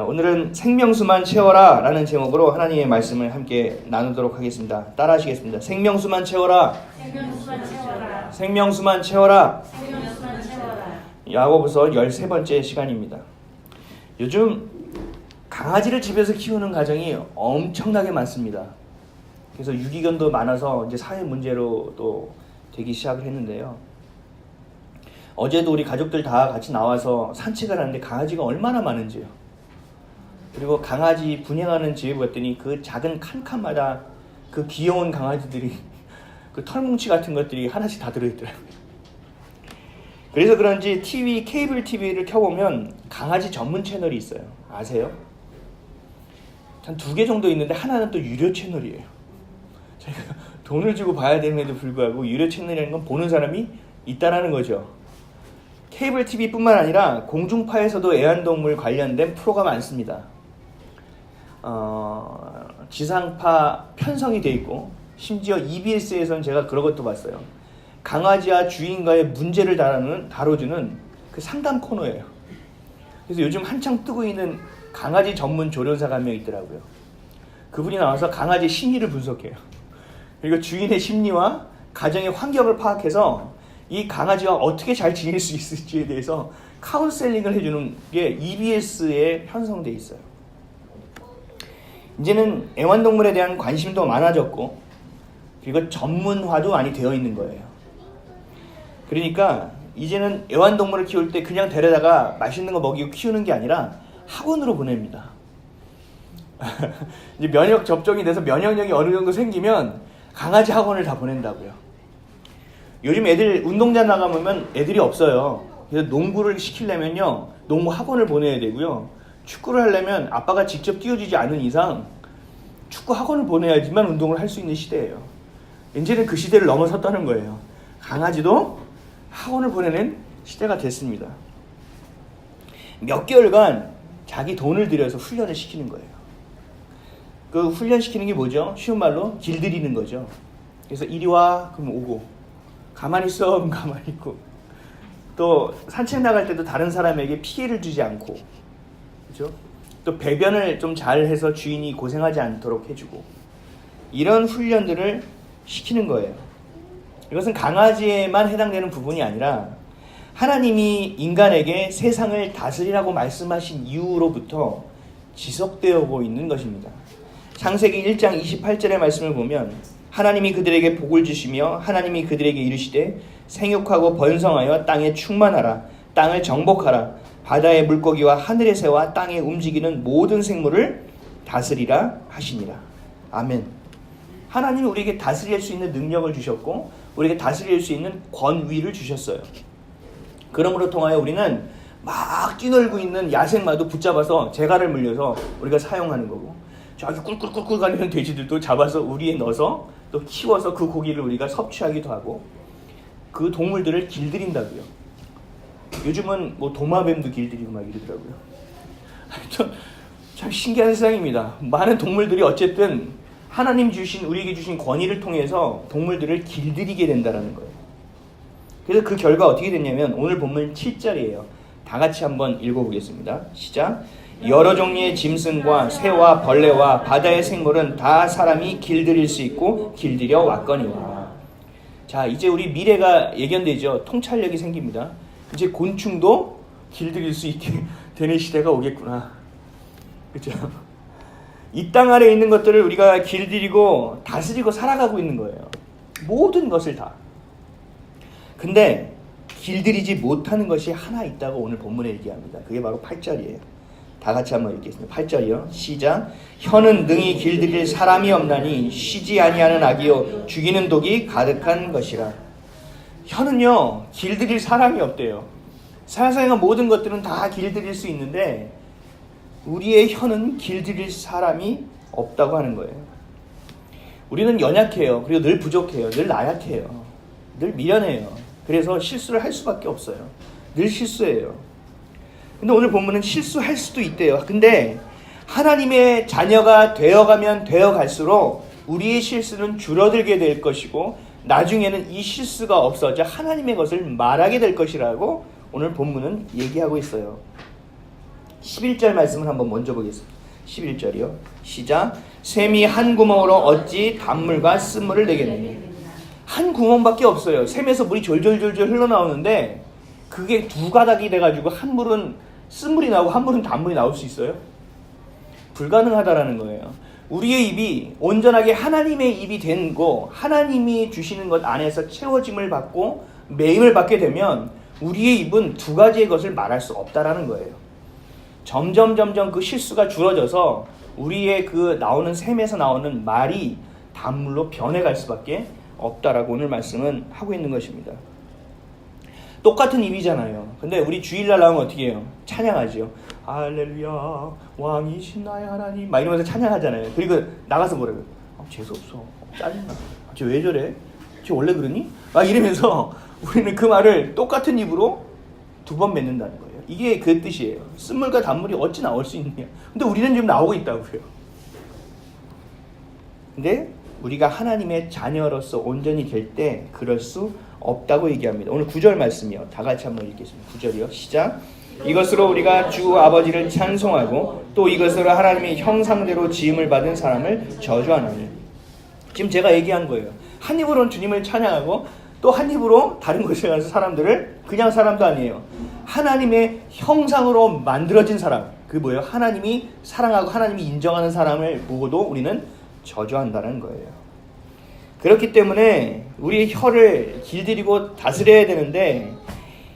오늘은 생명수만 채워라 라는 제목으로 하나님의 말씀을 함께 나누도록 하겠습니다. 따라 하시겠습니다. 생명수만 채워라. 생명수만 채워라. 생명수만 채워라. 생명수만 채워라. 야고보서 13번째 시간입니다. 요즘 강아지를 집에서 키우는 가정이 엄청나게 많습니다. 그래서 유기견도 많아서 이제 사회 문제로 또 되기 시작을 했는데요. 어제도 우리 가족들 다 같이 나와서 산책을 하는데 강아지가 얼마나 많은지요. 그리고 강아지 분양하는 집에 봤더니 그 작은 칸칸마다 그 귀여운 강아지들이 그 털뭉치 같은 것들이 하나씩 다 들어있더라고요. 그래서 그런지 케이블 TV를 켜보면 강아지 전문 채널이 있어요. 아세요? 한 2개 정도 있는데 하나는 또 유료 채널이에요. 저희가 돈을 주고 봐야 됨에도 불구하고 유료 채널이라는 건 보는 사람이 있다라는 거죠. 케이블 TV뿐만 아니라 공중파에서도 애완동물 관련된 프로가 많습니다. 지상파 편성이 돼 있고 심지어 EBS에서는 제가 그런 것도 봤어요. 강아지와 주인과의 문제를 다뤄주는 그 상담 코너예요. 그래서 요즘 한창 뜨고 있는 강아지 전문 조련사가 한 명 있더라고요. 그분이 나와서 강아지 심리를 분석해요. 그리고 주인의 심리와 가정의 환경을 파악해서 이 강아지와 어떻게 잘 지낼 수 있을지에 대해서 카운셀링을 해주는 게 EBS에 편성돼 있어요. 이제는 애완동물에 대한 관심도 많아졌고 그리고 전문화도 많이 되어 있는 거예요. 그러니까 이제는 애완동물을 키울 때 그냥 데려다가 맛있는 거 먹이고 키우는 게 아니라 학원으로 보냅니다. 이제 면역 접종이 돼서 면역력이 어느 정도 생기면 강아지 학원을 다 보낸다고요. 요즘 애들 운동장 나가보면 애들이 없어요. 그래서 농구를 시키려면요 농구 학원을 보내야 되고요. 축구를 하려면 아빠가 직접 뛰어주지 않은 이상 축구 학원을 보내야지만 운동을 할 수 있는 시대예요. 이제는 그 시대를 넘어섰다는 거예요. 강아지도 학원을 보내는 시대가 됐습니다. 몇 개월간 자기 돈을 들여서 훈련을 시키는 거예요. 그 훈련시키는 게 뭐죠? 쉬운 말로 길들이는 거죠. 그래서 이리 와 그럼 오고 가만히 있어 그럼 가만히 있고 또 산책 나갈 때도 다른 사람에게 피해를 주지 않고 그렇죠? 또 배변을 좀 잘해서 주인이 고생하지 않도록 해주고 이런 훈련들을 시키는 거예요. 이것은 강아지에만 해당되는 부분이 아니라 하나님이 인간에게 세상을 다스리라고 말씀하신 이후로부터 지속되어 있는 것입니다. 창세기 1장 28절의 말씀을 보면 하나님이 그들에게 복을 주시며 하나님이 그들에게 이르시되 생육하고 번성하여 땅에 충만하라 땅을 정복하라 바다의 물고기와 하늘의 새와 땅에 움직이는 모든 생물을 다스리라 하시니라. 아멘. 하나님이 우리에게 다스릴 수 있는 능력을 주셨고 우리에게 다스릴 수 있는 권위를 주셨어요. 그러므로 통하여 우리는 막 뛰놀고 있는 야생마도 붙잡아서 재갈을 물려서 우리가 사용하는 거고 저기 꿀꿀꿀꿀 가리는 돼지들도 잡아서 우리에 넣어서 또 키워서 그 고기를 우리가 섭취하기도 하고 그 동물들을 길들인다고요. 요즘은 뭐 도마뱀도 길들이고 막 이러더라고요. 참 신기한 세상입니다. 많은 동물들이 어쨌든 하나님 주신 우리에게 주신 권위를 통해서 동물들을 길들이게 된다는 거예요. 그래서 그 결과 어떻게 됐냐면 오늘 본문 7절이에요. 다 같이 한번 읽어보겠습니다. 시작. 여러 종류의 짐승과 새와 벌레와 바다의 생물은 다 사람이 길들일 수 있고 길들여 왔거니와. 자, 이제 우리 미래가 예견되죠. 통찰력이 생깁니다. 이제 곤충도 길들일 수 있게 되는 시대가 오겠구나. 그렇죠? 이 땅 아래에 있는 것들을 우리가 길들이고 다스리고 살아가고 있는 거예요. 모든 것을 다. 근데 길들이지 못하는 것이 하나 있다고 오늘 본문에 얘기합니다. 그게 바로 8절이에요. 다 같이 한번 읽겠습니다. 8절이요. 시작. 혀는 능히 길들일 사람이 없나니 쉬지 아니하는 악이요 죽이는 독이 가득한 것이라. 혀는요 길들일 사람이 없대요. 세상의 모든 것들은 다 길들일 수 있는데 우리의 혀는 길들일 사람이 없다고 하는 거예요. 우리는 연약해요. 그리고 늘 부족해요. 늘 나약해요. 늘 미련해요. 그래서 실수를 할 수밖에 없어요. 늘 실수해요. 근데 오늘 본문은 실수할 수도 있대요. 근데 하나님의 자녀가 되어가면 되어갈수록 우리의 실수는 줄어들게 될 것이고 나중에는 이 실수가 없어져 하나님의 것을 말하게 될 것이라고 오늘 본문은 얘기하고 있어요. 11절 말씀을 한번 먼저 보겠습니다. 11절이요. 시작. 샘이 한 구멍으로 어찌 단물과 쓴물을 내겠느냐. 한 구멍밖에 없어요. 샘에서 물이 졸졸졸졸 흘러나오는데 그게 두 가닥이 돼가지고 한 물은 쓴물이 나오고 한 물은 단물이 나올 수 있어요? 불가능하다라는 거예요. 우리의 입이 온전하게 하나님의 입이 된 거, 하나님이 주시는 것 안에서 채워짐을 받고 매임을 받게 되면 우리의 입은 두 가지의 것을 말할 수 없다라는 거예요. 점점 그 실수가 줄어져서 우리의 그 나오는 샘에서 나오는 말이 단물로 변해갈 수밖에 없다라고 오늘 말씀은 하고 있는 것입니다. 똑같은 입이잖아요. 근데 우리 주일날 나오면 어떻게 해요? 찬양하죠. 할렐루야 왕이신 나의 하나님 막 이러면서 찬양하잖아요. 그리고 나가서 뭐래요? 재수없어. 짜증나. 쟤 왜 저래? 쟤 원래 그러니? 막 이러면서 우리는 그 말을 똑같은 입으로 두 번 맺는다는 거예요. 이게 그 뜻이에요. 쓴물과 단물이 어찌 나올 수 있느냐. 근데 우리는 지금 나오고 있다고요. 근데 우리가 하나님의 자녀로서 온전히 될 때 그럴 수 없다고 얘기합니다. 오늘 9절 말씀이요. 다 같이 한번 읽겠습니다. 9절이요. 시작. 이것으로 우리가 주 아버지를 찬송하고 또 이것으로 하나님의 형상대로 지음을 받은 사람을 저주하노니. 지금 제가 얘기한 거예요. 한 입으로는 주님을 찬양하고 또 한 입으로 다른 곳에 가서 사람들을 그냥 사람도 아니에요. 하나님의 형상으로 만들어진 사람. 그게 뭐예요? 하나님이 사랑하고 하나님이 인정하는 사람을 보고도 우리는 저주한다는 거예요. 그렇기 때문에 우리의 혀를 길들이고 다스려야 되는데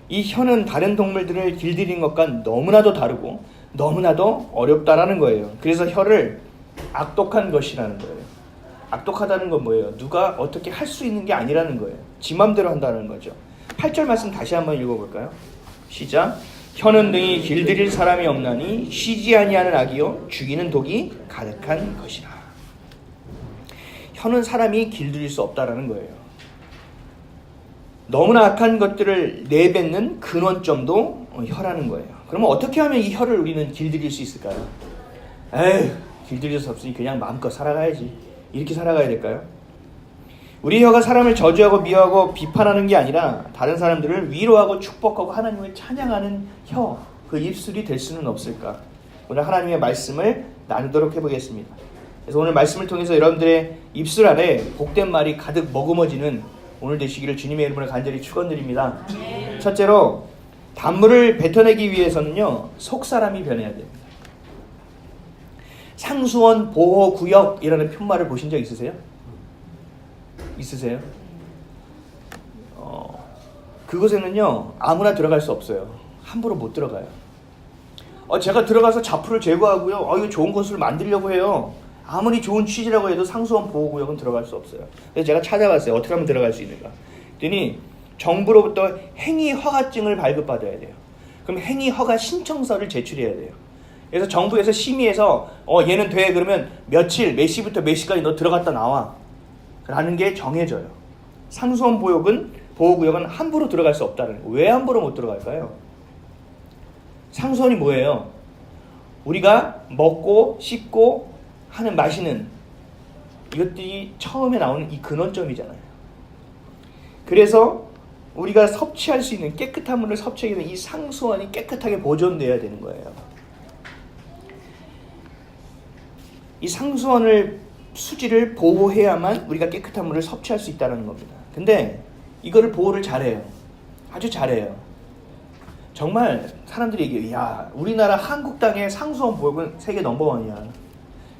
이 혀는 다른 동물들을 길들이는 것과 너무나도 다르고 너무나도 어렵다라는 거예요. 그래서 혀를 악독한 것이라는 거예요. 악독하다는 건 뭐예요? 누가 어떻게 할 수 있는 게 아니라는 거예요. 지 맘대로 한다는 거죠. 8절 말씀 다시 한번 읽어볼까요? 시작. 혀는 등이 길들일 사람이 없나니 쉬지 아니하는 악이요 죽이는 독이 가득한 것이라. 혀는 사람이 길들일 수 없다라는 거예요. 너무나 악한 것들을 내뱉는 근원점도 혀라는 거예요. 그러면 어떻게 하면 이 혀를 우리는 길들일 수 있을까요? 에휴, 길들일 수 없으니 그냥 마음껏 살아가야지. 이렇게 살아가야 될까요? 우리 혀가 사람을 저주하고 미워하고 비판하는 게 아니라 다른 사람들을 위로하고 축복하고 하나님을 찬양하는 혀, 그 입술이 될 수는 없을까? 오늘 하나님의 말씀을 나누도록 해보겠습니다. 그래서 오늘 말씀을 통해서 여러분들의 입술 안에 복된 말이 가득 머금어지는 오늘 되시기를 주님의 이름으로 간절히 축원드립니다. 첫째로 단물을 뱉어내기 위해서는요, 속사람이 변해야 됩니다. 상수원 보호구역이라는 푯말을 보신 적 있으세요? 있으세요? 그곳에는요 아무나 들어갈 수 없어요. 함부로 못 들어가요. 제가 들어가서 자풀을 제거하고요, 이거 좋은 곳을 만들려고 해요. 아무리 좋은 취지라고 해도 상수원 보호구역은 들어갈 수 없어요. 그래서 제가 찾아봤어요. 어떻게 하면 들어갈 수 있는가. 그랬더니 정부로부터 행위 허가증을 발급받아야 돼요. 그럼 행위 허가 신청서를 제출해야 돼요. 그래서 정부에서 심의해서 얘는 돼. 그러면 며칠 몇 시부터 몇 시까지 너 들어갔다 나와 라는 게 정해져요. 상수원 보호구역은 함부로 들어갈 수 없다는 거예요. 왜 함부로 못 들어갈까요? 상수원이 뭐예요? 우리가 먹고 씻고 하는 마시는 이것들이 처음에 나오는 이 근원점이잖아요. 그래서 우리가 섭취할 수 있는 깨끗한 물을 섭취하게 되는 이 상수원이 깨끗하게 보존돼야 되는 거예요. 이 상수원을 수지를 보호해야만 우리가 깨끗한 물을 섭취할 수 있다는 겁니다. 근데 이거를 보호를 잘해요. 아주 잘해요. 정말 사람들이 얘기해요. 야, 우리나라 한국 땅의 상수원 보호는 세계 넘버원이야.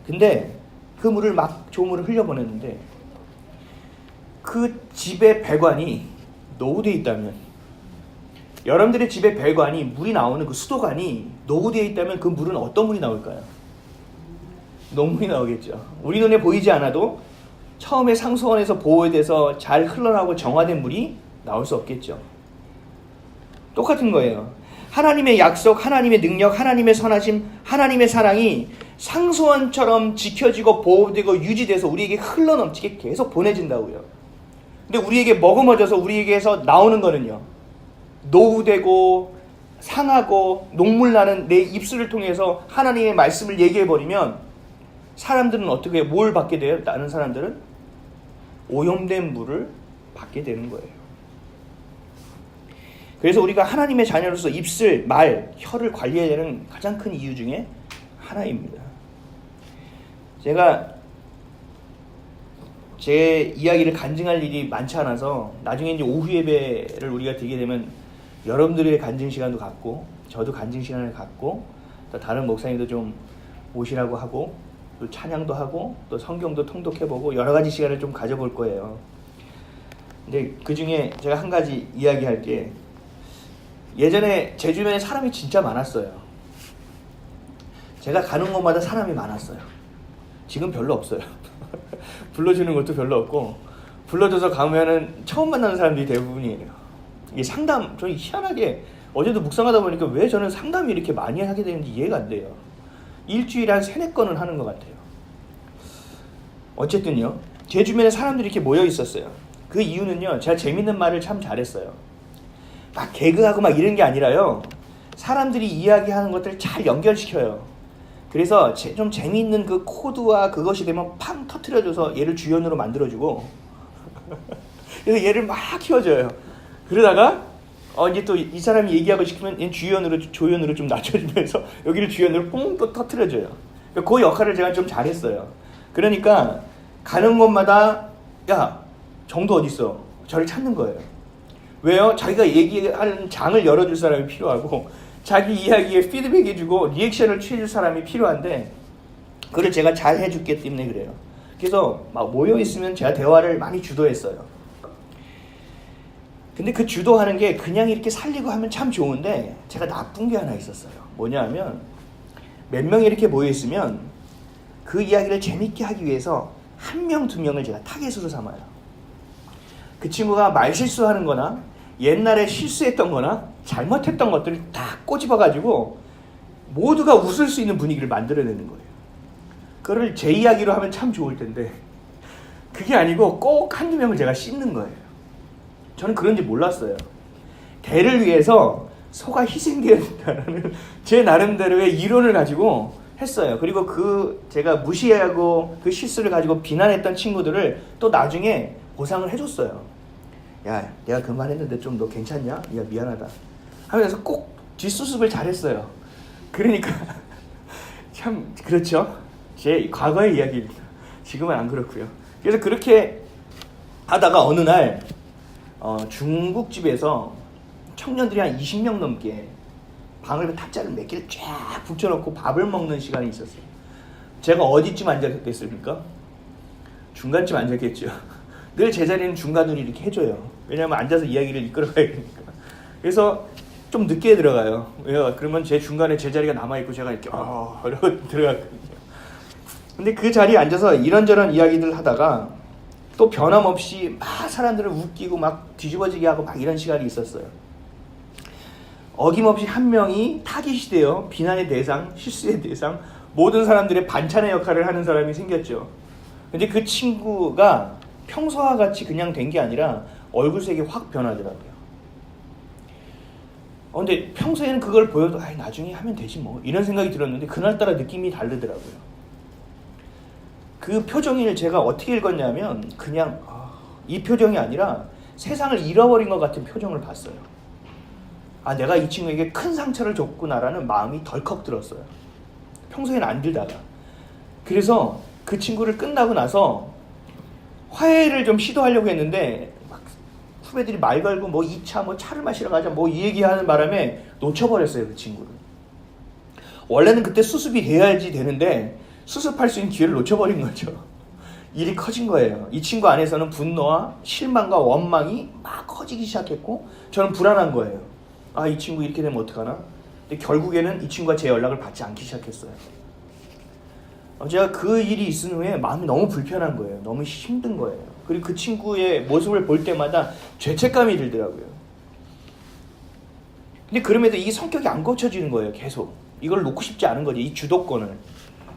근데 그 물을 막 좋은 물을 흘려보냈는데 그 집의 배관이 노후되어 있다면, 여러분들의 집의 배관이 물이 나오는 그 수도관이 노후되어 있다면 그 물은 어떤 물이 나올까요? 녹물이 나오겠죠. 우리 눈에 보이지 않아도 처음에 상수원에서 보호돼서 잘 흘러나오고 정화된 물이 나올 수 없겠죠. 똑같은 거예요. 하나님의 약속, 하나님의 능력, 하나님의 선하심, 하나님의 사랑이 상수원처럼 지켜지고 보호되고 유지돼서 우리에게 흘러넘치게 계속 보내진다고요. 근데 우리에게 머금어져서 우리에게서 나오는 거는요, 노후되고 상하고 녹물 나는 내 입술을 통해서 하나님의 말씀을 얘기해버리면 사람들은 어떻게 뭘 받게 돼요? 다른 사람들은 오염된 물을 받게 되는 거예요. 그래서 우리가 하나님의 자녀로서 입술, 말, 혀를 관리해야 되는 가장 큰 이유 중에 하나입니다. 제가 제 이야기를 간증할 일이 많지 않아서 나중에 이제 오후 예배를 우리가 드리게 되면 여러분들의 간증 시간도 갖고 저도 간증 시간을 갖고 또 다른 목사님도 좀 오시라고 하고 또 찬양도 하고 또 성경도 통독해보고 여러 가지 시간을 좀 가져볼 거예요. 근데 그 중에 제가 한 가지 이야기할 게 예전에 제 주변에 사람이 진짜 많았어요. 제가 가는 곳마다 사람이 많았어요. 지금 별로 없어요. 불러주는 것도 별로 없고 불러줘서 가면은 처음 만나는 사람들이 대부분이에요. 이게 상담, 저는 희한하게 어제도 묵상하다 보니까 왜 저는 상담이 이렇게 많이 하게 되는지 이해가 안 돼요. 일주일에 한 3-4건은 하는 것 같아요. 어쨌든요, 제 주변에 사람들이 이렇게 모여 있었어요. 그 이유는요, 제가 재밌는 말을 참 잘했어요. 막 개그하고 막 이런 게 아니라요, 사람들이 이야기하는 것들을 잘 연결시켜요. 그래서 좀 재미있는 그 코드와 그것이 되면 팡 터트려줘서 얘를 주연으로 만들어주고 그래서 얘를 막 키워줘요. 그러다가 이제 또 이 사람이 얘기하고 싶으면 얘 조연으로 좀 낮춰주면서 여기를 주연으로 뽕 또 터트려줘요. 그 역할을 제가 좀 잘했어요. 그러니까 가는 곳마다 야, 정도 어딨어? 저를 찾는 거예요. 왜요? 자기가 얘기하는 장을 열어줄 사람이 필요하고 자기 이야기에 피드백 해주고 리액션을 취해줄 사람이 필요한데 그걸 제가 잘 해줬기 때문에 그래요. 그래서 막 모여있으면 제가 대화를 많이 주도했어요. 근데 그 주도하는 게 그냥 이렇게 살리고 하면 참 좋은데 제가 나쁜 게 하나 있었어요. 뭐냐 하면 몇 명이 이렇게 모여있으면 그 이야기를 재밌게 하기 위해서 1명, 2명을 제가 타겟으로 삼아요. 그 친구가 말실수하는 거나 옛날에 실수했던 거나 잘못했던 것들을 다 꼬집어가지고 모두가 웃을 수 있는 분위기를 만들어내는 거예요. 그거를 제 이야기로 하면 참 좋을 텐데 그게 아니고 꼭 1-2명을 제가 씹는 거예요. 저는 그런지 몰랐어요. 대를 위해서 소가 희생되어야 된다는 제 나름대로의 이론을 가지고 했어요. 그리고 제가 무시하고 그 실수를 가지고 비난했던 친구들을 또 나중에 보상을 해줬어요. 야, 내가 그 말 했는데 좀 너 괜찮냐? 야, 미안하다 하면서 꼭 뒷수습을 잘했어요. 그러니까 참 그렇죠. 제 과거의 이야기입니다. 지금은 안 그렇고요. 그래서 그렇게 하다가 어느 날 중국집에서 청년들이 한 20명 넘게 방을 탁자를 몇 개를 쫙 붙여놓고 밥을 먹는 시간이 있었어요. 제가 어디쯤 앉았겠습니까? 중간쯤 앉았겠죠. 늘 제자리는 중간으로 이렇게 해줘요. 왜냐하면 앉아서 이야기를 이끌어가야 되니까. 그래서 좀 늦게 들어가요. 왜요? 그러면 제 중간에 제자리가 남아있고 제가 이렇게 이러고 들어갔거든요. 근데 그 자리에 앉아서 이런저런 이야기들 하다가 또 변함없이 막 사람들을 웃기고 막 뒤집어지게 하고 막 이런 시간이 있었어요. 어김없이 1명이 타깃이 돼요. 비난의 대상, 실수의 대상, 모든 사람들의 반찬의 역할을 하는 사람이 생겼죠. 근데 그 친구가 평소와 같이 그냥 된 게 아니라 얼굴색이 확 변하더라고요. 근데 평소에는 그걸 보여도 나중에 하면 되지 뭐 이런 생각이 들었는데 그날따라 느낌이 다르더라고요. 그 표정을 제가 어떻게 읽었냐면 그냥 이 표정이 아니라 세상을 잃어버린 것 같은 표정을 봤어요. 내가 이 친구에게 큰 상처를 줬구나라는 마음이 덜컥 들었어요. 평소에는 안 들다가. 그래서 그 친구를 끝나고 나서 화해를 좀 시도하려고 했는데 막 후배들이 말 걸고 뭐 2차 뭐 차를 마시러 가자 뭐 이 얘기하는 바람에 놓쳐버렸어요. 그 친구를. 원래는 그때 수습이 돼야지 되는데 수습할 수 있는 기회를 놓쳐버린 거죠. 일이 커진 거예요. 이 친구 안에서는 분노와 실망과 원망이 막 커지기 시작했고 저는 불안한 거예요. 이 친구 이렇게 되면 어떡하나? 근데 결국에는 이 친구가 제 연락을 받지 않기 시작했어요. 제가 그 일이 있은 후에 마음이 너무 불편한 거예요. 너무 힘든 거예요. 그리고 그 친구의 모습을 볼 때마다 죄책감이 들더라고요. 근데 그럼에도 이 성격이 안 고쳐지는 거예요. 계속. 이걸 놓고 싶지 않은 거지. 이 주도권을.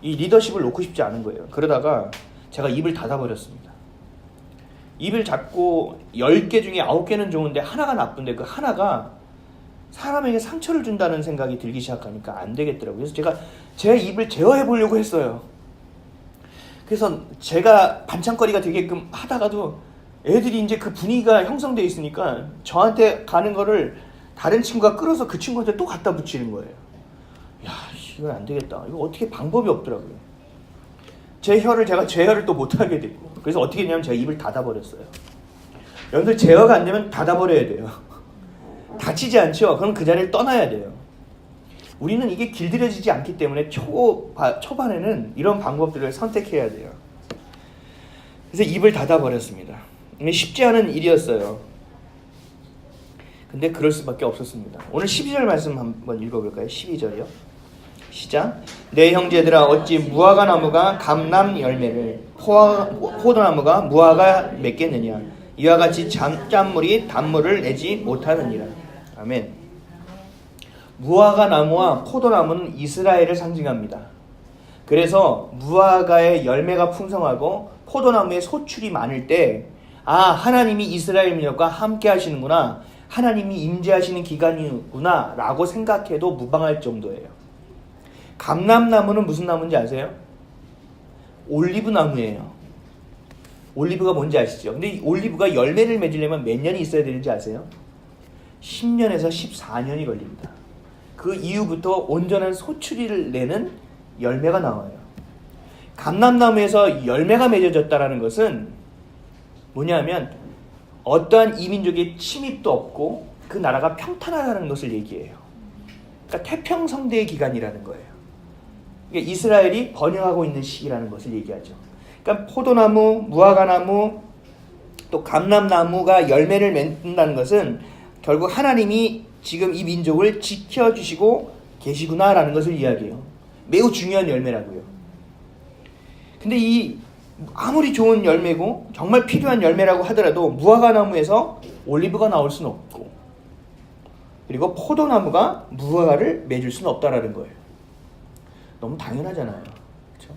이 리더십을 놓고 싶지 않은 거예요. 그러다가 제가 입을 닫아버렸습니다. 입을 닫고 10개 중에 9개는 좋은데 하나가 나쁜데 그 하나가 사람에게 상처를 준다는 생각이 들기 시작하니까 안 되겠더라고요. 그래서 제가 제 입을 제어해 보려고 했어요. 그래서 제가 반찬거리가 되게끔 하다가도 애들이 이제 그 분위기가 형성되어 있으니까 저한테 가는 거를 다른 친구가 끌어서 그 친구한테 또 갖다 붙이는 거예요. 야, 이건 안 되겠다. 이거 어떻게 방법이 없더라고요. 제가 제어를 또 못하게 됐고, 그래서 어떻게 했냐면 제가 입을 닫아버렸어요. 여러분들 제어가 안 되면 닫아버려야 돼요. 다치지 않죠? 그럼 그 자리를 떠나야 돼요. 우리는 이게 길들여지지 않기 때문에 초반에는 이런 방법들을 선택해야 돼요. 그래서 입을 닫아버렸습니다. 쉽지 않은 일이었어요. 근데 그럴 수밖에 없었습니다. 오늘 12절 말씀 한번 읽어볼까요? 12절이요. 시작. 내 형제들아 어찌 무화과 나무가 감람 열매를 포도나무가 무화과 맺겠느냐. 이와 같이 짠물이 단물을 내지 못하느니라. 아멘. 무화과 나무와 포도나무는 이스라엘을 상징합니다. 그래서 무화과의 열매가 풍성하고 포도나무의 소출이 많을 때 하나님이 이스라엘 민족과 함께 하시는구나, 하나님이 임재하시는 기간이구나 라고 생각해도 무방할 정도예요. 감람나무는 무슨 나무인지 아세요? 올리브 나무예요. 올리브가 뭔지 아시죠? 근데 이 올리브가 열매를 맺으려면 몇 년이 있어야 되는지 아세요? 10년에서 14년이 걸립니다. 그 이후부터 온전한 소출을 내는 열매가 나와요. 감람나무에서 열매가 맺어졌다는 것은 뭐냐면 어떠한 이민족의 침입도 없고 그 나라가 평탄하다는 것을 얘기해요. 그러니까 태평성대의 기간이라는 거예요. 그러니까 이스라엘이 번영하고 있는 시기라는 것을 얘기하죠. 그러니까 포도나무, 무화과나무, 또 감람나무가 열매를 맺는다는 것은 결국 하나님이 지금 이 민족을 지켜주시고 계시구나라는 것을 이야기해요. 매우 중요한 열매라고요. 근데 이 아무리 좋은 열매고 정말 필요한 열매라고 하더라도 무화과나무에서 올리브가 나올 수는 없고, 그리고 포도나무가 무화과를 맺을 수는 없다라는 거예요. 너무 당연하잖아요. 그렇죠?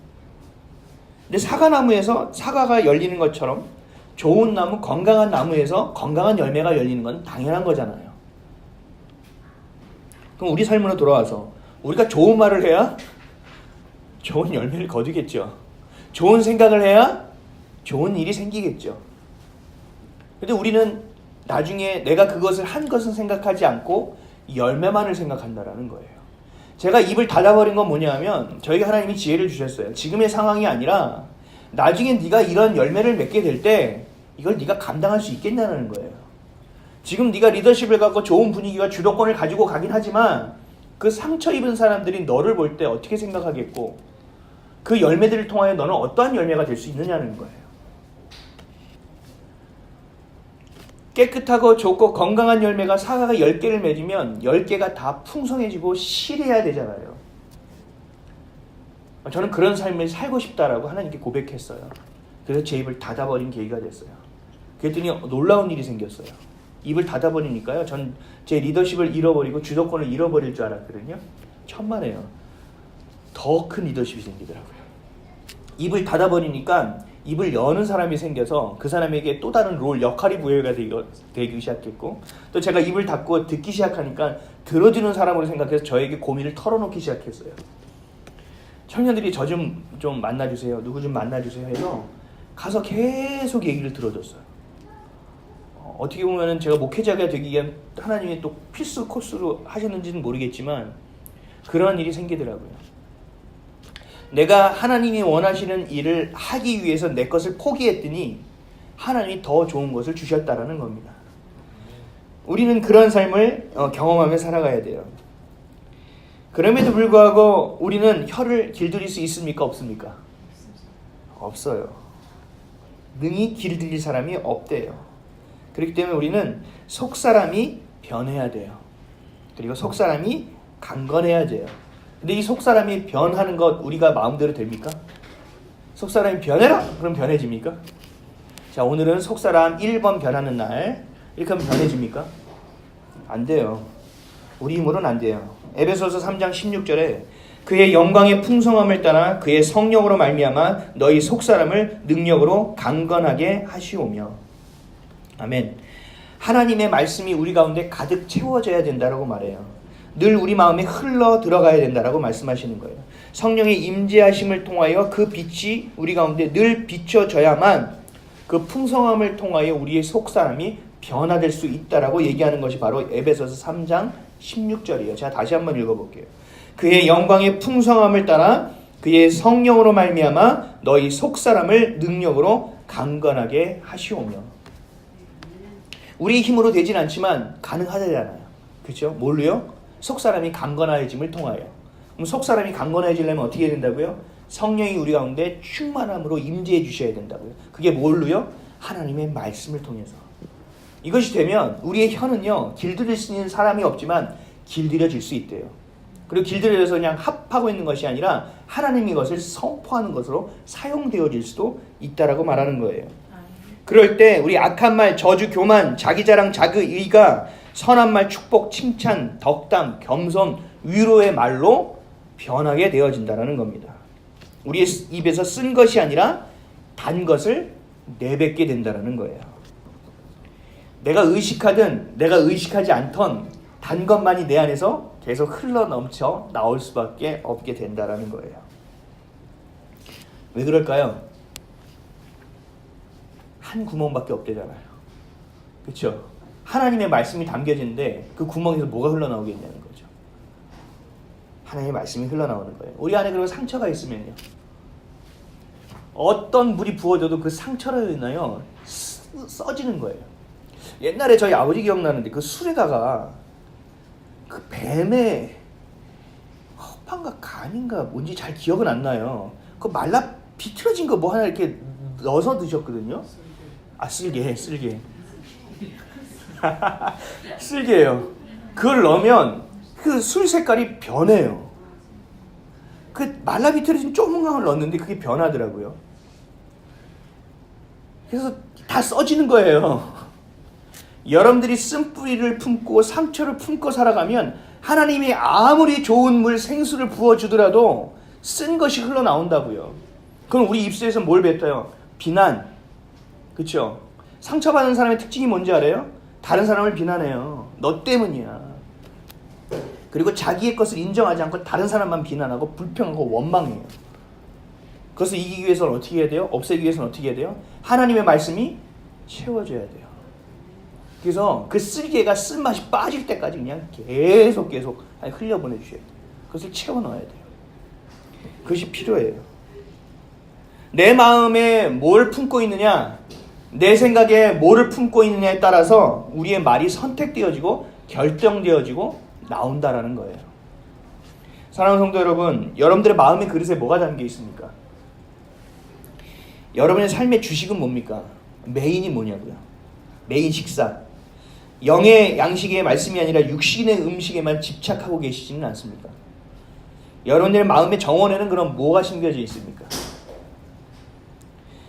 근데 사과나무에서 사과가 열리는 것처럼 좋은 나무, 건강한 나무에서 건강한 열매가 열리는 건 당연한 거잖아요. 그럼 우리 삶으로 돌아와서 우리가 좋은 말을 해야 좋은 열매를 거두겠죠. 좋은 생각을 해야 좋은 일이 생기겠죠. 근데 우리는 나중에 내가 그것을 한 것은 생각하지 않고 열매만을 생각한다라는 거예요. 제가 입을 닫아버린 건 뭐냐면 저에게 하나님이 지혜를 주셨어요. 지금의 상황이 아니라 나중에 네가 이런 열매를 맺게 될 때 이걸 네가 감당할 수 있겠냐는 거예요. 지금 네가 리더십을 갖고 좋은 분위기와 주도권을 가지고 가긴 하지만 그 상처 입은 사람들이 너를 볼 때 어떻게 생각하겠고 그 열매들을 통하여 너는 어떠한 열매가 될 수 있느냐는 거예요. 깨끗하고 좋고 건강한 열매가 사과가 10개를 맺으면 10개가 다 풍성해지고 실해야 되잖아요. 저는 그런 삶을 살고 싶다라고 하나님께 고백했어요. 그래서 제 입을 닫아버린 계기가 됐어요. 그랬더니 놀라운 일이 생겼어요. 입을 닫아버리니까요. 전 제 리더십을 잃어버리고 주도권을 잃어버릴 줄 알았거든요. 천만에요. 더 큰 리더십이 생기더라고요. 입을 닫아버리니까 입을 여는 사람이 생겨서 그 사람에게 또 다른 롤, 역할이 부여가 되기 시작했고, 또 제가 입을 닫고 듣기 시작하니까 들어주는 사람으로 생각해서 저에게 고민을 털어놓기 시작했어요. 청년들이 저 좀 만나주세요, 누구 좀 만나주세요 해서 가서 계속 얘기를 들어줬어요. 어떻게 보면 제가 목회자가 되기 위한 하나님이 또 필수 코스로 하셨는지는 모르겠지만 그러한 일이 생기더라고요. 내가 하나님이 원하시는 일을 하기 위해서 내 것을 포기했더니 하나님이 더 좋은 것을 주셨다라는 겁니다. 우리는 그런 삶을 경험하며 살아가야 돼요. 그럼에도 불구하고 우리는 혀를 길들일 수 있습니까? 없습니까? 없어요. 능히 길들일 사람이 없대요. 그렇기 때문에 우리는 속사람이 변해야 돼요. 그리고 속사람이 강건해야 돼요. 근데 이 속사람이 변하는 것 우리가 마음대로 됩니까? 속사람이 변해라! 그럼 변해집니까? 자, 오늘은 속사람 1번 변하는 날. 이렇게 하면 변해집니까? 안 돼요. 우리 힘으로는 안 돼요. 에베소서 3장 16절에 그의 영광의 풍성함을 따라 그의 성령으로 말미암아 너희 속사람을 능력으로 강건하게 하시오며. 아멘. 하나님의 말씀이 우리 가운데 가득 채워져야 된다라고 말해요. 늘 우리 마음에 흘러 들어가야 된다라고 말씀하시는 거예요. 성령의 임재하심을 통하여 그 빛이 우리 가운데 늘 비춰져야만 그 풍성함을 통하여 우리의 속사람이 변화될 수 있다라고 얘기하는 것이 바로 에베소서 3장 16절이에요. 제가 다시 한번 읽어볼게요. 그의 영광의 풍성함을 따라 그의 성령으로 말미암아 너희 속사람을 능력으로 강건하게 하시오며. 우리 힘으로 되진 않지만 가능하잖아요. 그렇죠? 뭘로요? 속사람이 강건해짐을 통하여. 그럼 속사람이 강건해지려면 어떻게 해야 된다고요? 성령이 우리 가운데 충만함으로 임재해 주셔야 된다고요. 그게 뭘로요? 하나님의 말씀을 통해서. 이것이 되면 우리의 혀는요, 길들일 수 있는 사람이 없지만 길들여질 수 있대요. 그리고 길들여져서 그냥 합하고 있는 것이 아니라 하나님이 이것을 선포하는 것으로 사용되어질 수도 있다라고 말하는 거예요. 그럴 때 우리 악한 말, 저주, 교만, 자기자랑, 자기의가 선한 말, 축복, 칭찬, 덕담, 겸손, 위로의 말로 변하게 되어진다는 겁니다. 우리의 입에서 쓴 것이 아니라 단 것을 내뱉게 된다는 거예요. 내가 의식하든 내가 의식하지 않던 단 것만이 내 안에서 계속 흘러 넘쳐 나올 수밖에 없게 된다는 거예요. 왜 그럴까요? 한 구멍밖에 없대잖아요. 그렇죠? 하나님의 말씀이 담겨지는데 그 구멍에서 뭐가 흘러나오겠냐는 거죠. 하나님의 말씀이 흘러나오는 거예요. 우리 안에 그리고 상처가 있으면요, 어떤 물이 부어져도 그 상처로 인하여 써지는 거예요. 옛날에 저희 아버지 기억나는데 그 술에다가 그 뱀의 허판가 간인가 뭔지 잘 기억은 안 나요. 그 말라 비틀어진 거 뭐 하나 이렇게 넣어서 드셨거든요. 아, 쓸개. 쓸개예요. 그걸 넣으면 그 술 색깔이 변해요. 그 말라 비틀어진 조그만 걸 넣었는데 그게 변하더라고요. 그래서 다 써지는 거예요. 여러분들이 쓴뿌리를 품고 상처를 품고 살아가면 하나님이 아무리 좋은 물, 생수를 부어주더라도 쓴 것이 흘러나온다고요. 그럼 우리 입술에서 뭘 뱉어요? 비난. 그렇죠? 상처받은 사람의 특징이 뭔지 알아요? 다른 사람을 비난해요. 너 때문이야. 그리고 자기의 것을 인정하지 않고 다른 사람만 비난하고 불평하고 원망해요. 그것을 이기기 위해서는 어떻게 해야 돼요? 없애기 위해서는 어떻게 해야 돼요? 하나님의 말씀이 채워줘야 돼요. 그래서 그 쓸개가 쓴맛이 빠질 때까지 그냥 계속 흘려보내주셔야 돼요. 그것을 채워넣어야 돼요. 그것이 필요해요. 내 마음에 뭘 품고 있느냐, 내 생각에 뭐를 품고 있느냐에 따라서 우리의 말이 선택되어지고 결정되어지고 나온다라는 거예요. 사랑하는 성도 여러분, 여러분들의 마음의 그릇에 뭐가 담겨 있습니까? 여러분의 삶의 주식은 뭡니까? 메인이 뭐냐고요? 메인 식사. 영의 양식의 말씀이 아니라 육신의 음식에만 집착하고 계시지는 않습니까? 여러분들의 마음의 정원에는 그럼 뭐가 심겨져 있습니까?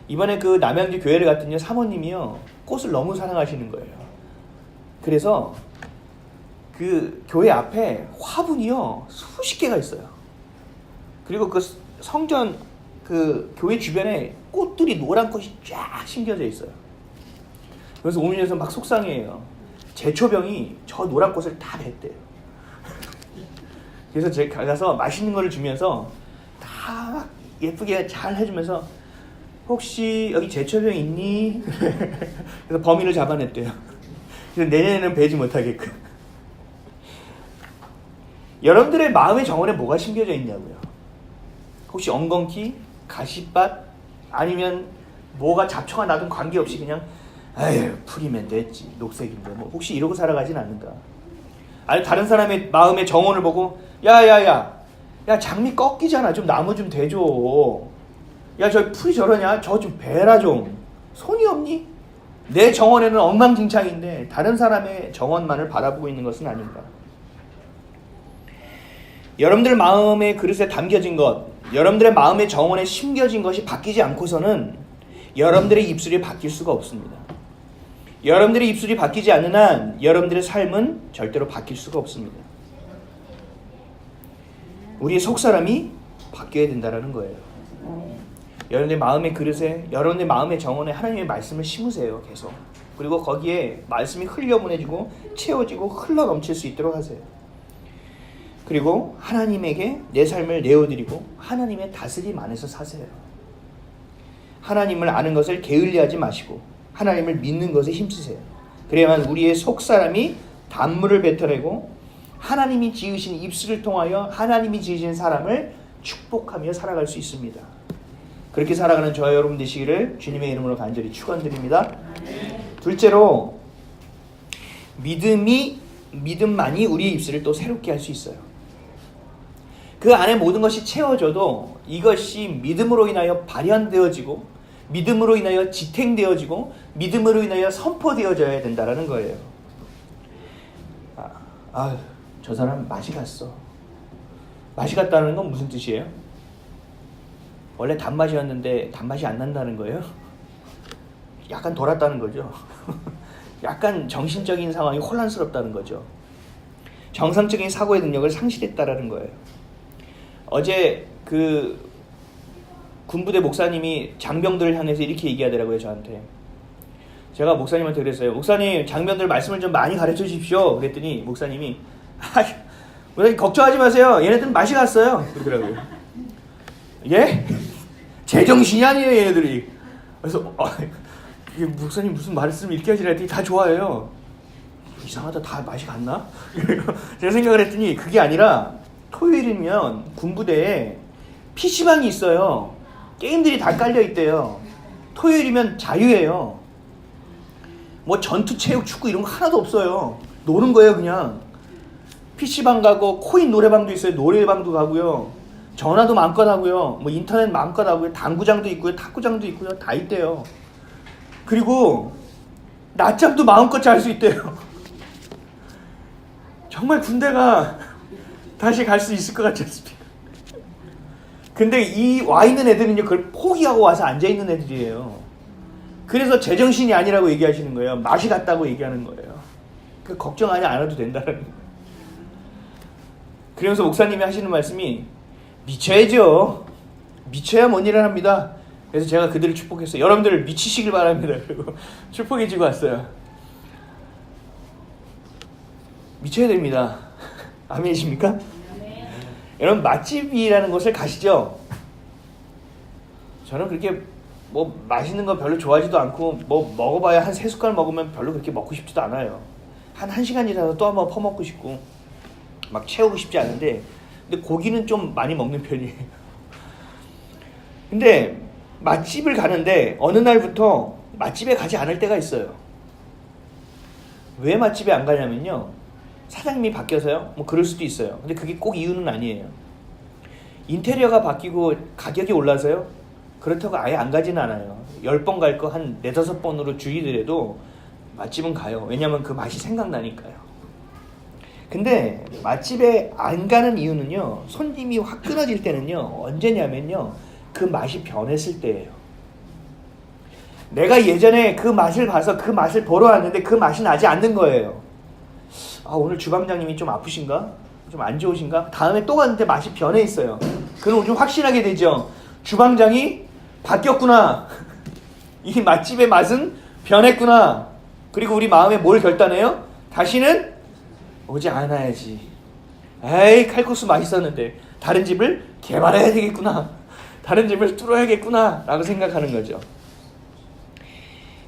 이번에 그 남양주 교회를 갔더니 사모님이요, 꽃을 너무 사랑하시는 거예요. 그래서 그 교회 앞에 화분이요 수십 개가 있어요. 그리고 그 성전 그 교회 주변에 꽃들이 노란 꽃이 쫙 심겨져 있어요. 그래서 오면서 막 속상해요. 제초병이 저 노란 꽃을 다 뱉대요. 그래서 제가 가서 맛있는 거를 주면서 다 예쁘게 잘 해주면서 혹시 여기 제초병 있니? 그래서 범인을 잡아냈대요. 그래서 내년에는 베지 못하게끔. 여러분들의 마음의 정원에 뭐가 심겨져 있냐고요? 혹시 엉겅퀴, 가시밭, 아니면 뭐가 잡초가 나든 관계없이 그냥 아유 풀이면 됐지, 녹색인데 뭐 혹시 이러고 살아가진 않는가? 아니 다른 사람의 마음의 정원을 보고 야야야 장미 꺾이잖아, 좀 나무 좀 대줘. 야 저 풀이 저러냐, 저 좀 베라 좀. 손이 없니? 내 정원에는 엉망진창인데 다른 사람의 정원만을 바라보고 있는 것은 아닌가? 여러분들 마음의 그릇에 담겨진 것, 여러분들의 마음의 정원에 심겨진 것이 바뀌지 않고서는 여러분들의 입술이 바뀔 수가 없습니다. 여러분들의 입술이 바뀌지 않는 한 여러분들의 삶은 절대로 바뀔 수가 없습니다. 우리의 속사람이 바뀌어야 된다는 거예요. 여러분의 마음의 그릇에, 여러분의 마음의 정원에 하나님의 말씀을 심으세요. 계속. 그리고 거기에 말씀이 흘려보내지고 채워지고 흘러넘칠 수 있도록 하세요. 그리고 하나님에게 내 삶을 내어드리고 하나님의 다스림 안에서 사세요. 하나님을 아는 것을 게을리하지 마시고 하나님을 믿는 것에 힘쓰세요. 그래야만 우리의 속사람이 단물을 뱉어내고 하나님이 지으신 입술을 통하여 하나님이 지으신 사람을 축복하며 살아갈 수 있습니다. 그렇게 살아가는 저와 여러분 되시기를 주님의 이름으로 간절히 축원드립니다. 둘째로 믿음만이 우리의 입술을 또 새롭게 할 수 있어요. 그 안에 모든 것이 채워져도 이것이 믿음으로 인하여 발현되어지고 믿음으로 인하여 지탱되어지고 믿음으로 인하여 선포되어져야 된다는 거예요. 저 사람 맛이 갔어. 맛이 갔다는 건 무슨 뜻이에요? 원래 단맛이었는데 단맛이 안 난다는 거예요? 약간 돌았다는 거죠. 약간 정신적인 상황이 혼란스럽다는 거죠. 정상적인 사고의 능력을 상실했다라는 거예요. 어제 그 군부대 목사님이 장병들을 향해서 이렇게 얘기하더라고요, 저한테. 제가 목사님한테 그랬어요. 목사님, 장병들 말씀을 좀 많이 가르쳐 주십시오. 그랬더니 목사님이 목사님 걱정하지 마세요. 얘네들은 맛이 갔어요. 그러더라고요. 예? 제정신이 아니에요, 얘네들이. 그래서 이게 목사님 무슨 말씀을 이렇게 하시라 했더니 다 좋아해요. 이상하다, 다 맛이 갔나? 제가 생각을 했더니 그게 아니라 토요일이면 군부대에 PC방이 있어요. 게임들이 다 깔려 있대요. 토요일이면 자유예요. 뭐 전투, 체육, 축구 이런 거 하나도 없어요. 노는 거예요, 그냥. PC방 가고 코인 노래방도 있어요. 노래방도 가고요. 전화도 마음껏 하고요. 뭐 인터넷 마음껏 하고요. 당구장도 있고요. 탁구장도 있고요. 다 있대요. 그리고 낮잠도 마음껏 잘 수 있대요. 정말 군대가 다시 갈 수 있을 것 같지 않습니까? 근데 이 와 있는 애들은요, 그걸 포기하고 와서 앉아 있는 애들이에요. 그래서 제정신이 아니라고 얘기하시는 거예요. 맛이 갔다고 얘기하는 거예요. 그 걱정하지 않아도 된다는 거예요. 그러면서 목사님이 하시는 말씀이 미쳐야죠. 미쳐야 뭔 일을 합니다. 그래서 제가 그들을 축복했어요. 여러분들 미치시길 바랍니다. 그리고 축복해 주고 왔어요. 미쳐야 됩니다. 아멘이십니까? 네. 여러분 맛집이라는 곳을 가시죠? 저는 그렇게 뭐 맛있는 거 별로 좋아하지도 않고 뭐 먹어봐야 한 3숟갈 먹으면 별로 그렇게 먹고 싶지도 않아요. 한 1시간 지나서 또 한번 퍼먹고 싶고 막 채우고 싶지 않은데 근데 고기는 좀 많이 먹는 편이에요. 근데 맛집을 가는데 어느 날부터 맛집에 가지 않을 때가 있어요. 왜 맛집에 안 가냐면요, 사장님이 바뀌어서요? 뭐 그럴 수도 있어요. 근데 그게 꼭 이유는 아니에요. 인테리어가 바뀌고 가격이 올라서요? 그렇다고 아예 안 가지는 않아요. 10번 갈 거 한 4-5번으로 줄이더라도 맛집은 가요. 왜냐면 그 맛이 생각나니까요. 근데 맛집에 안 가는 이유는요, 손님이 확 끊어질 때는요, 언제냐면요, 그 맛이 변했을 때예요. 내가 예전에 그 맛을 봐서 그 맛을 보러 왔는데 그 맛이 나지 않는 거예요. 오늘 주방장님이 좀 아프신가? 좀 안 좋으신가? 다음에 또 갔는데 맛이 변해 있어요. 그럼 좀 확신하게 되죠. 주방장이 바뀌었구나. 이 맛집의 맛은 변했구나. 그리고 우리 마음에 뭘 결단해요? 다시는 오지 않아야지. 에이, 칼국수 맛있었는데 다른 집을 개발해야 되겠구나. 다른 집을 뚫어야겠구나 라고 생각하는 거죠.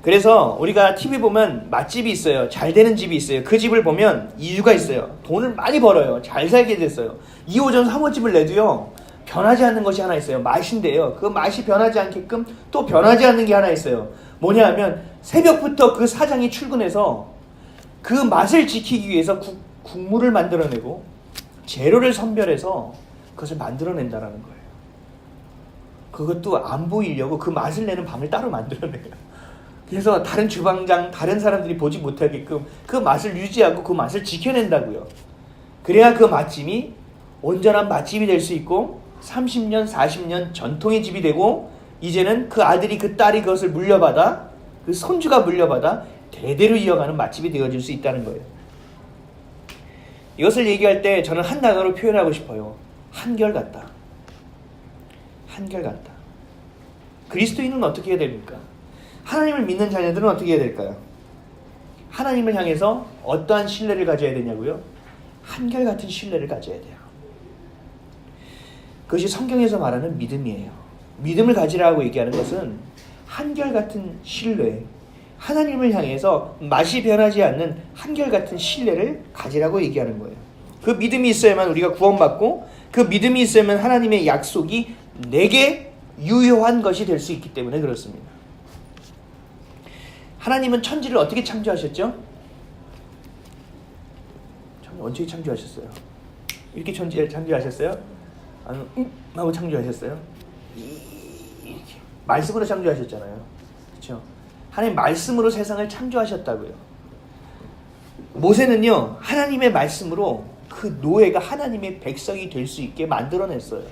그래서 우리가 TV 보면 맛집이 있어요. 잘 되는 집이 있어요. 그 집을 보면 이유가 있어요. 돈을 많이 벌어요. 잘 살게 됐어요. 2호점 3호집을 내도요, 변하지 않는 것이 하나 있어요. 맛인데요, 그 맛이 변하지 않게끔 또 변하지 않는 게 하나 있어요. 뭐냐 하면 새벽부터 그 사장이 출근해서 그 맛을 지키기 위해서 국물을 만들어내고 재료를 선별해서 그것을 만들어낸다는 거예요. 그것도 안 보이려고 그 맛을 내는 방을 따로 만들어내요. 그래서 다른 주방장, 다른 사람들이 보지 못하게끔 그 맛을 유지하고 그 맛을 지켜낸다고요. 그래야 그 맛집이 온전한 맛집이 될 수 있고 30년, 40년 전통의 집이 되고 이제는 그 아들이 그 딸이 그것을 물려받아, 그 손주가 물려받아 대대로 이어가는 맛집이 되어질 수 있다는 거예요. 이것을 얘기할 때 저는 한 단어로 표현하고 싶어요. 한결같다. 한결같다. 그리스도인은 어떻게 해야 됩니까? 하나님을 믿는 자녀들은 어떻게 해야 될까요? 하나님을 향해서 어떠한 신뢰를 가져야 되냐고요? 한결같은 신뢰를 가져야 돼요. 그것이 성경에서 말하는 믿음이에요. 믿음을 가지라고 얘기하는 것은 한결같은 신뢰, 하나님을 향해서 맛이 변하지 않는 한결같은 신뢰를 가지라고 얘기하는 거예요. 그 믿음이 있어야만 우리가 구원받고 그 믿음이 있어야만 하나님의 약속이 내게 유효한 것이 될 수 있기 때문에 그렇습니다. 하나님은 천지를 어떻게 창조하셨죠? 어떻게 창조하셨어요? 이렇게 천지를 창조하셨어요? 아니면 하고 창조하셨어요? 이렇게 말씀으로 창조하셨잖아요. 그렇죠? 하나님 말씀으로 세상을 창조하셨다고요. 모세는요 하나님의 말씀으로 그 노예가 하나님의 백성이 될 수 있게 만들어냈어요.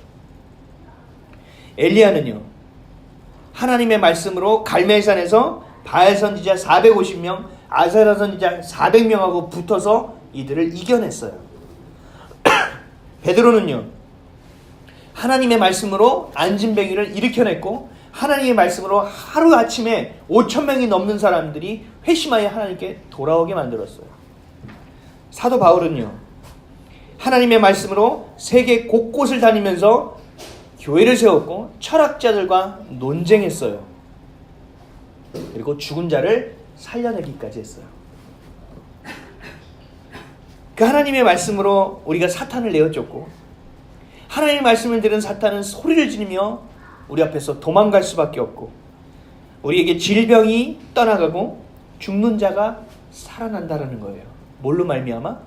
엘리야는요 하나님의 말씀으로 갈멜산에서 바알 선지자 450명, 아세라 선지자 400명하고 붙어서 이들을 이겨냈어요. 베드로는요 하나님의 말씀으로 안진뱅이를 일으켜냈고 하나님의 말씀으로 하루아침에 5,000명이 넘는 사람들이 회심하여 하나님께 돌아오게 만들었어요. 사도 바울은요 하나님의 말씀으로 세계 곳곳을 다니면서 교회를 세웠고 철학자들과 논쟁했어요. 그리고 죽은 자를 살려내기까지 했어요. 그 하나님의 말씀으로 우리가 사탄을 내어쫓고 하나님의 말씀을 들은 사탄은 소리를 지르며 우리 앞에서 도망갈 수밖에 없고 우리에게 질병이 떠나가고 죽는 자가 살아난다라는 거예요. 뭘로 말미암아?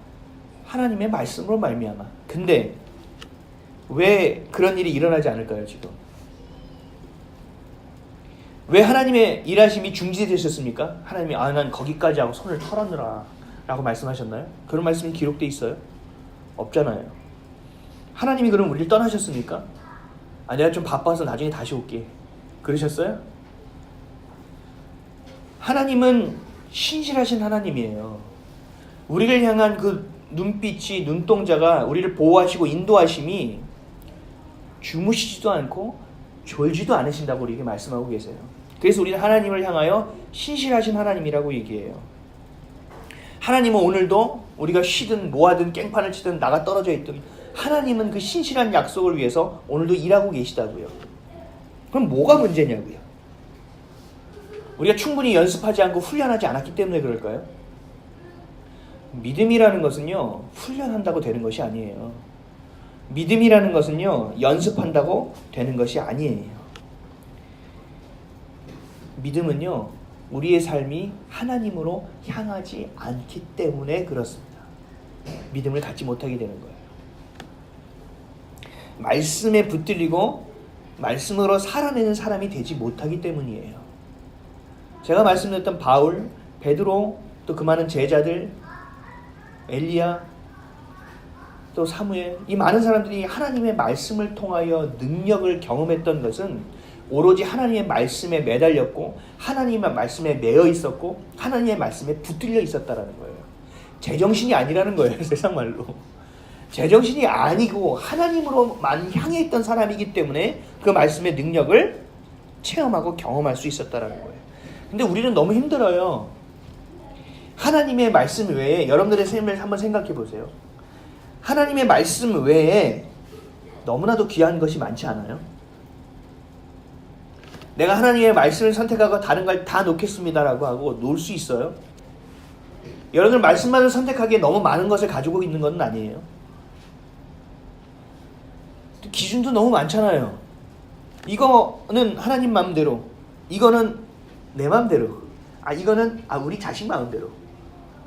하나님의 말씀으로 말미암아. 근데 왜 그런 일이 일어나지 않을까요 지금? 왜 하나님의 일하심이 중지되셨습니까? 하나님이 난 거기까지 하고 손을 털어느라 라고 말씀하셨나요? 그런 말씀이 기록되어 있어요? 없잖아요. 하나님이 그럼 우리를 떠나셨습니까? 내가 좀 바빠서 나중에 다시 올게 그러셨어요? 하나님은 신실하신 하나님이에요. 우리를 향한 그 눈빛이 눈동자가 우리를 보호하시고 인도하심이 주무시지도 않고 졸지도 않으신다고 우리에게 말씀하고 계세요. 그래서 우리는 하나님을 향하여 신실하신 하나님이라고 얘기해요. 하나님은 오늘도 우리가 쉬든 뭐하든 깽판을 치든 나가 떨어져 있든 하나님은 그 신실한 약속을 위해서 오늘도 일하고 계시다고요. 그럼 뭐가 문제냐고요? 우리가 충분히 연습하지 않고 훈련하지 않았기 때문에 그럴까요? 믿음이라는 것은요 훈련한다고 되는 것이 아니에요. 믿음이라는 것은요 연습한다고 되는 것이 아니에요. 믿음은요 우리의 삶이 하나님으로 향하지 않기 때문에 그렇습니다. 믿음을 갖지 못하게 되는 거예요. 말씀에 붙들리고 말씀으로 살아내는 사람이 되지 못하기 때문이에요. 제가 말씀드렸던 바울, 베드로, 또 그 많은 제자들, 엘리야, 또 사무엘, 이 많은 사람들이 하나님의 말씀을 통하여 능력을 경험했던 것은 오로지 하나님의 말씀에 매달렸고 하나님의 말씀에 매여 있었고 하나님의 말씀에 붙들려 있었다라는 거예요. 제정신이 아니라는 거예요. 세상 말로. 제정신이 아니고 하나님으로만 향해 있던 사람이기 때문에 그 말씀의 능력을 체험하고 경험할 수 있었다라는 거예요. 근데 우리는 너무 힘들어요. 하나님의 말씀 외에 여러분들의 삶을 한번 생각해 보세요. 하나님의 말씀 외에 너무나도 귀한 것이 많지 않아요? 내가 하나님의 말씀을 선택하고 다른 걸 다 놓겠습니다라고 하고 놓을 수 있어요? 여러분들 말씀만을 선택하기에 너무 많은 것을 가지고 있는 건 아니에요. 기준도 너무 많잖아요. 이거는 하나님 마음대로, 이거는 내 마음대로, 이거는 우리 자식 마음대로,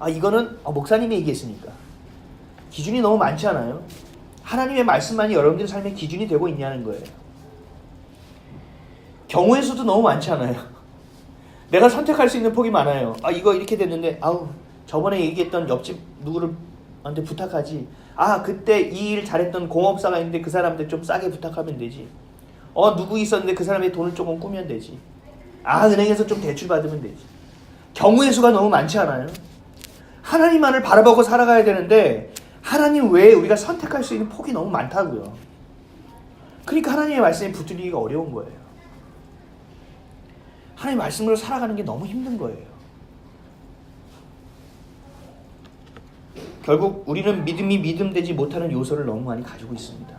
이거는 목사님이 얘기했으니까. 기준이 너무 많지 않아요? 하나님의 말씀만이 여러분들의 삶의 기준이 되고 있냐는 거예요. 경우의 수도 너무 많지 않아요? 내가 선택할 수 있는 폭이 많아요. 이거 이렇게 됐는데 저번에 얘기했던 옆집 누구한테 부탁하지. 그때 이 일 잘했던 공업사가 있는데 그 사람한테 좀 싸게 부탁하면 되지. 누구 있었는데 그 사람의 돈을 조금 꾸면 되지. 은행에서 좀 대출 받으면 되지. 경우의 수가 너무 많지 않아요? 하나님만을 바라보고 살아가야 되는데 하나님 외에 우리가 선택할 수 있는 폭이 너무 많다고요. 그러니까 하나님의 말씀에 붙들리기가 어려운 거예요. 하나님의 말씀으로 살아가는 게 너무 힘든 거예요. 결국 우리는 믿음이 믿음되지 못하는 요소를 너무 많이 가지고 있습니다.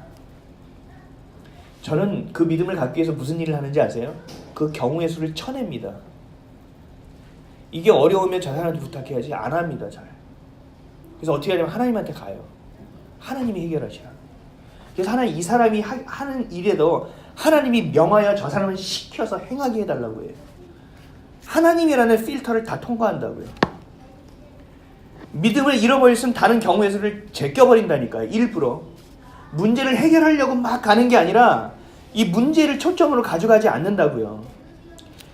저는 그 믿음을 갖기 위해서 무슨 일을 하는지 아세요? 그 경우의 수를 쳐냅니다. 이게 어려우면 저 사람한테 부탁해야지 안 합니다. 잘. 그래서 어떻게 하냐면 하나님한테 가요. 하나님이 해결하시라. 그래서 하나님 이 사람이 하는 일에도 하나님이 명하여 저 사람을 시켜서 행하게 해달라고 해요. 하나님이라는 필터를 다 통과한다고요. 믿음을 잃어버렸으면 다른 경우의 수를 제껴버린다니까요. 일부러. 문제를 해결하려고 막 가는 게 아니라 이 문제를 초점으로 가져가지 않는다고요.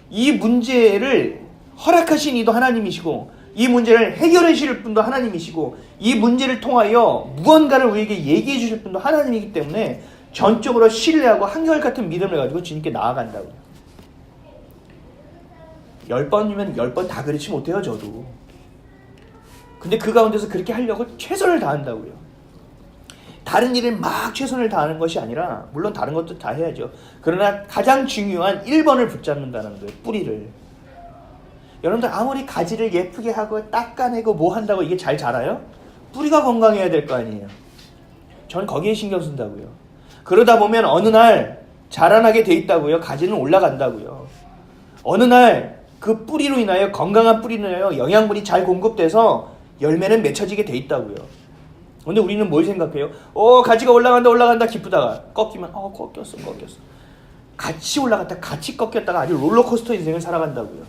이 문제를 허락하신 이도 하나님이시고 이 문제를 해결해 주실 분도 하나님이시고 이 문제를 통하여 무언가를 우리에게 얘기해 주실 분도 하나님이기 때문에 전적으로 신뢰하고 한결같은 믿음을 가지고 주님께 나아간다고요. 10번이면 10번 다 그렇지 못해요. 저도. 근데 그 가운데서 그렇게 하려고 최선을 다한다고요. 다른 일에 막 최선을 다하는 것이 아니라 물론 다른 것도 다 해야죠. 그러나 가장 중요한 1번을 붙잡는다는 거예요. 뿌리를. 여러분들 아무리 가지를 예쁘게 하고 닦아내고 뭐 한다고 이게 잘 자라요? 뿌리가 건강해야 될 거 아니에요. 저는 거기에 신경 쓴다고요. 그러다 보면 어느 날 자라나게 돼 있다고요. 가지는 올라간다고요. 어느 날 그 뿌리로 인하여 건강한 뿌리로 인하여 영양분이 잘 공급돼서 열매는 맺혀지게 돼 있다고요. 근데 우리는 뭘 생각해요? 가지가 올라간다 기쁘다가 꺾이면 꺾였어. 같이 올라갔다 같이 꺾였다가 아주 롤러코스터 인생을 살아간다고요.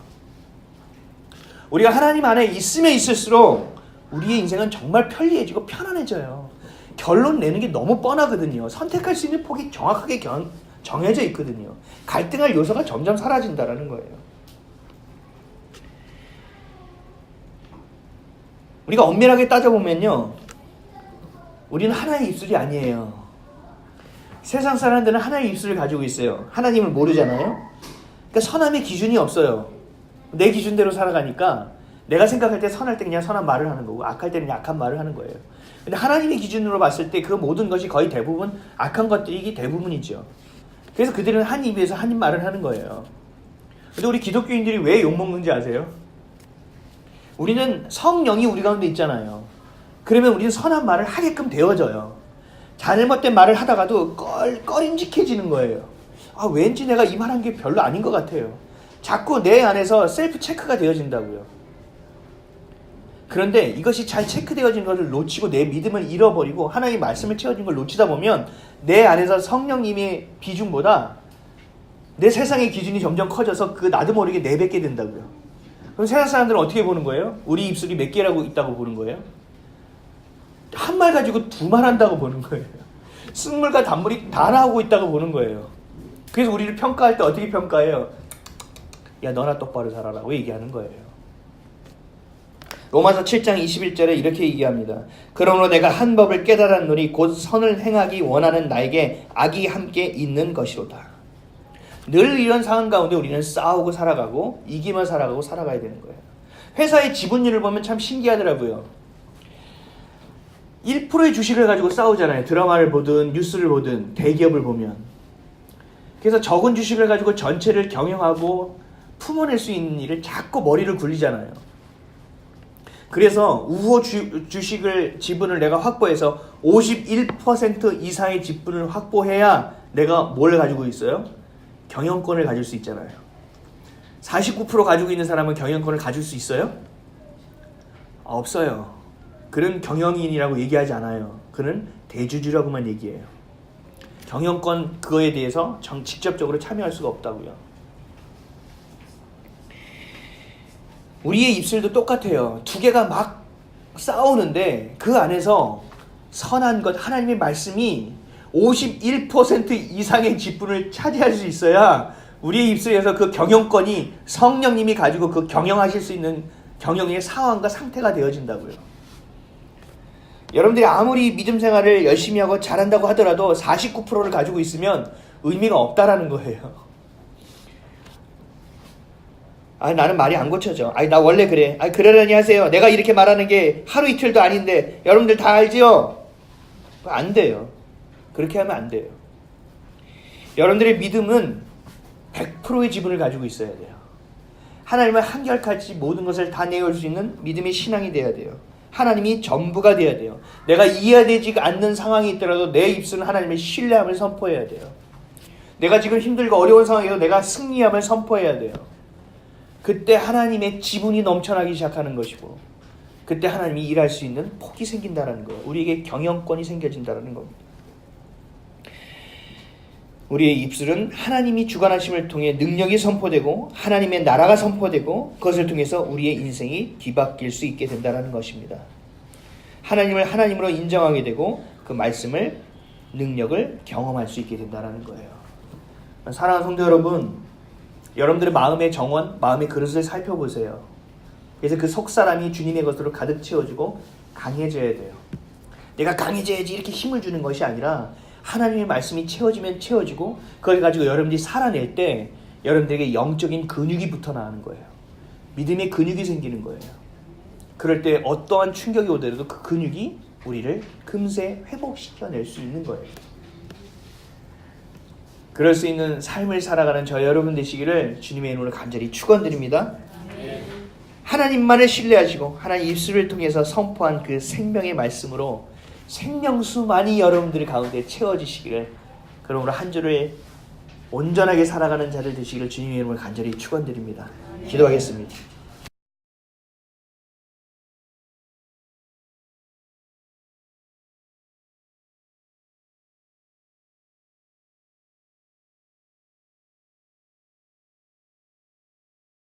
우리가 하나님 안에 있으면 있을수록 우리의 인생은 정말 편리해지고 편안해져요. 결론 내는 게 너무 뻔하거든요. 선택할 수 있는 폭이 정확하게 정해져 있거든요. 갈등할 요소가 점점 사라진다는 거예요. 우리가 엄밀하게 따져보면요. 우리는 하나의 입술이 아니에요. 세상 사람들은 하나의 입술을 가지고 있어요. 하나님을 모르잖아요. 그러니까 선함의 기준이 없어요. 내 기준대로 살아가니까 내가 생각할 때 선할 때 그냥 선한 말을 하는 거고 악할 때는 약한 말을 하는 거예요. 근데 하나님의 기준으로 봤을 때 그 모든 것이 거의 대부분 악한 것들이 대부분이죠. 그래서 그들은 한 입에서 한 입 말을 하는 거예요. 근데 우리 기독교인들이 왜 욕먹는지 아세요? 우리는 성령이 우리 가운데 있잖아요. 그러면 우리는 선한 말을 하게끔 되어져요. 잘못된 말을 하다가도 꺼림직해지는 거예요. 왠지 내가 이 말한 게 별로 아닌 것 같아요. 자꾸 내 안에서 셀프 체크가 되어진다고요. 그런데 이것이 잘 체크되어진 것을 놓치고 내 믿음을 잃어버리고 하나님의 말씀을 채워진 걸 놓치다 보면 내 안에서 성령님의 비중보다 내 세상의 기준이 점점 커져서 나도 모르게 내뱉게 된다고요. 그럼 세상 사람들은 어떻게 보는 거예요? 우리 입술이 몇 개라고 있다고 보는 거예요? 한 말 가지고 두 말 한다고 보는 거예요. 쓴물과 단물이 다 나오고 있다고 보는 거예요. 그래서 우리를 평가할 때 어떻게 평가해요? 야, 너나 똑바로 살아라고 얘기하는 거예요. 로마서 7장 21절에 이렇게 얘기합니다. 그러므로 내가 한 법을 깨달았노니 곧 선을 행하기 원하는 나에게 악이 함께 있는 것이로다. 늘 이런 상황 가운데 우리는 싸우고 살아가고 이기며 살아가고 살아가야 되는 거예요. 회사의 지분율을 보면 참 신기하더라고요. 1%의 주식을 가지고 싸우잖아요. 드라마를 보든 뉴스를 보든 대기업을 보면. 그래서 적은 주식을 가지고 전체를 경영하고 품어낼 수 있는 일을 자꾸 머리를 굴리잖아요. 그래서 우호 지분을 내가 확보해서 51% 이상의 지분을 확보해야 내가 뭘 가지고 있어요? 경영권을 가질 수 있잖아요. 49% 가지고 있는 사람은 경영권을 가질 수 있어요? 없어요. 그는 경영인이라고 얘기하지 않아요. 그는 대주주라고만 얘기해요. 경영권 그거에 대해서 직접적으로 참여할 수가 없다고요. 우리의 입술도 똑같아요. 두 개가 막 싸우는데 그 안에서 선한 것, 하나님의 말씀이 51% 이상의 지분을 차지할 수 있어야 우리의 입술에서 그 경영권이 성령님이 가지고 그 경영하실 수 있는 경영의 상황과 상태가 되어진다고요. 여러분들이 아무리 믿음 생활을 열심히 하고 잘한다고 하더라도 49%를 가지고 있으면 의미가 없다라는 거예요. 나는 말이 안 고쳐져. 나 원래 그래. 그러려니 하세요. 내가 이렇게 말하는 게 하루 이틀도 아닌데 여러분들 다 알지요? 안 돼요. 그렇게 하면 안 돼요. 여러분들의 믿음은 100%의 지분을 가지고 있어야 돼요. 하나님을 한결같이 모든 것을 다 내올 수 있는 믿음의 신앙이 돼야 돼요. 하나님이 전부가 돼야 돼요. 내가 이해되지 않는 상황이 있더라도 내 입술은 하나님의 신뢰함을 선포해야 돼요. 내가 지금 힘들고 어려운 상황에서 내가 승리함을 선포해야 돼요. 그때 하나님의 지분이 넘쳐나기 시작하는 것이고, 그때 하나님이 일할 수 있는 폭이 생긴다는 거예요. 우리에게 경영권이 생겨진다는 겁니다. 우리의 입술은 하나님이 주관하심을 통해 능력이 선포되고 하나님의 나라가 선포되고 그것을 통해서 우리의 인생이 뒤바뀔 수 있게 된다는 것입니다. 하나님을 하나님으로 인정하게 되고 그 말씀을 능력을 경험할 수 있게 된다는 거예요. 사랑하는 성도 여러분, 여러분들의 마음의 정원, 마음의 그릇을 살펴보세요. 그래서 그 속사람이 주님의 것으로 가득 채워지고 강해져야 돼요. 내가 강해져야지 이렇게 힘을 주는 것이 아니라 하나님의 말씀이 채워지면 채워지고 그걸 가지고 여러분들이 살아낼 때 여러분들에게 영적인 근육이 붙어 나가는 거예요. 믿음의 근육이 생기는 거예요. 그럴 때 어떠한 충격이 오더라도 그 근육이 우리를 금세 회복시켜낼 수 있는 거예요. 그럴 수 있는 삶을 살아가는 저 여러분 되시기를 주님의 이름으로 간절히 축원드립니다. 하나님만을 신뢰하시고 하나님 입술을 통해서 선포한 그 생명의 말씀으로 생명수만이 여러분들 가운데 채워지시기를, 그러므로 한 주를 온전하게 살아가는 자들 되시기를 주님의 이름으로 간절히 축원드립니다. 기도하겠습니다.